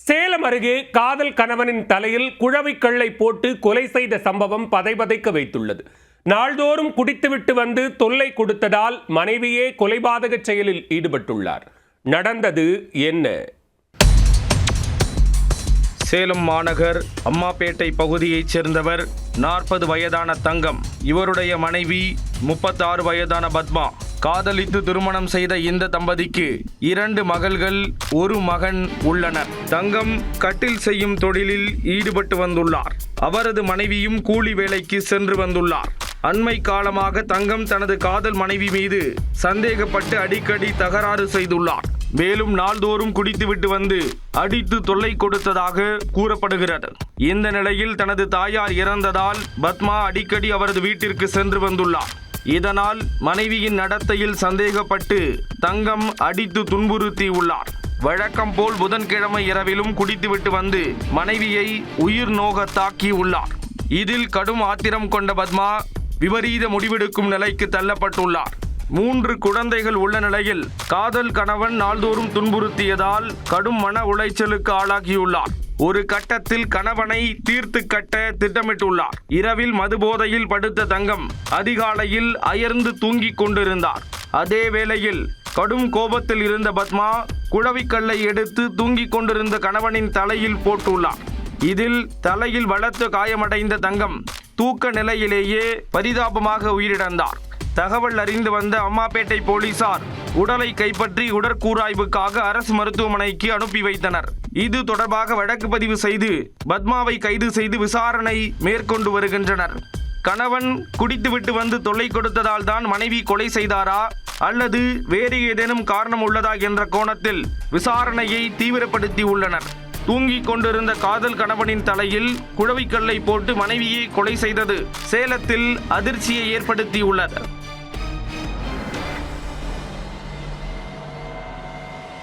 சேலம் அருகே காதல் கணவனின் தலையில் குழவிக்கல்லை போட்டு கொலை செய்த சம்பவம் பதைபதைக்க வைத்துள்ளது. நாள்தோறும் குடித்துவிட்டு வந்து தொல்லை கொடுத்ததால் மனைவியே கொலைபாதக செயலில் ஈடுபட்டுள்ளார். நடந்தது என்ன? சேலம் மாநகர் அம்மாப்பேட்டை பகுதியைச் சேர்ந்தவர் 40 வயதான தங்கம். இவருடைய மனைவி 36 வயதான பத்மா. காதலித்து திருமணம் செய்த இந்த தம்பதிக்கு 2 மகள்கள் 1 மகன் உள்ளனர். தங்கம் கட்டில் செய்யும் தொழிலில் ஈடுபட்டு வந்துள்ளார். அவரது மனைவியும் கூலி வேலைக்கு சென்று வந்துள்ளார். அண்மை காலமாக தங்கம் தனது காதல் மனைவி மீது சந்தேகப்பட்டு அடிக்கடி தகராறு செய்துள்ளார். மேலும் நாள்தோறும் குடித்துவிட்டு வந்து அடித்து தொல்லை கொடுத்ததாக கூறப்படுகிறது. இந்த நிலையில் தனது தாயார் இறந்ததால் பத்மா அடிக்கடி அவரது வீட்டிற்கு சென்று வந்துள்ளார். இதனால் மனைவியின் நடத்தையில் சந்தேகப்பட்டு தங்கம் அடித்து துன்புறுத்தி உள்ளார். வழக்கம் போல் புதன்கிழமை இரவிலும் குடித்துவிட்டு வந்து மனைவியை உயிர் நோக தாக்கி உள்ளார். இதில் கடும் ஆத்திரம் கொண்ட பத்மா விபரீத முடிவெடுக்கும் நிலைக்கு தள்ளப்பட்டுள்ளார். 3 குழந்தைகள் உள்ள நிலையில் காதல் கணவன் நாள்தோறும் துன்புறுத்தியதால் கடும் மன உளைச்சலுக்கு ஆளாகியுள்ளார். ஒரு கட்டத்தில் கணவனை தீர்த்து கட்ட திட்டமிட்டுள்ளார். இரவில் மதுபோதையில் படுத்த தங்கம் அதிகாலையில் அயர்ந்து தூங்கிக் கொண்டிருந்தார். அதே வேளையில் கடும் கோபத்தில் இருந்த பத்மா குழவிக்கல்லை எடுத்து தூங்கிக் கொண்டிருந்த கணவனின் தலையில் போட்டுள்ளார். இதில் தலையில் பலத்த காயமடைந்த தங்கம் தூக்க நிலையிலேயே பரிதாபமாக உயிரிழந்தார். தகவல் அறிந்து வந்த அம்மாப்பேட்டை போலீசார் உடலை கைப்பற்றி உடற்கூராய்வுக்காக அரசு மருத்துவமனைக்கு அனுப்பி வைத்தனர். இது தொடர்பாக வழக்கு பதிவு செய்து பத்மாவை கைது செய்து விசாரணை மேற்கொண்டு வருகின்றனர். கணவன் குடித்துவிட்டு வந்து தொல்லை கொடுத்ததால் தான் மனைவி கொலை செய்தாரா அல்லது வேறு ஏதேனும் காரணம் உள்ளதா என்ற கோணத்தில் விசாரணையை தீவிரப்படுத்தி உள்ளனர். தூங்கிக் கொண்டிருந்த காதல் கணவனின் தலையில் குழவிக்கல்லை போட்டு மனைவியை கொலை செய்தது சேலத்தில் அதிர்ச்சியை ஏற்படுத்தியுள்ளது.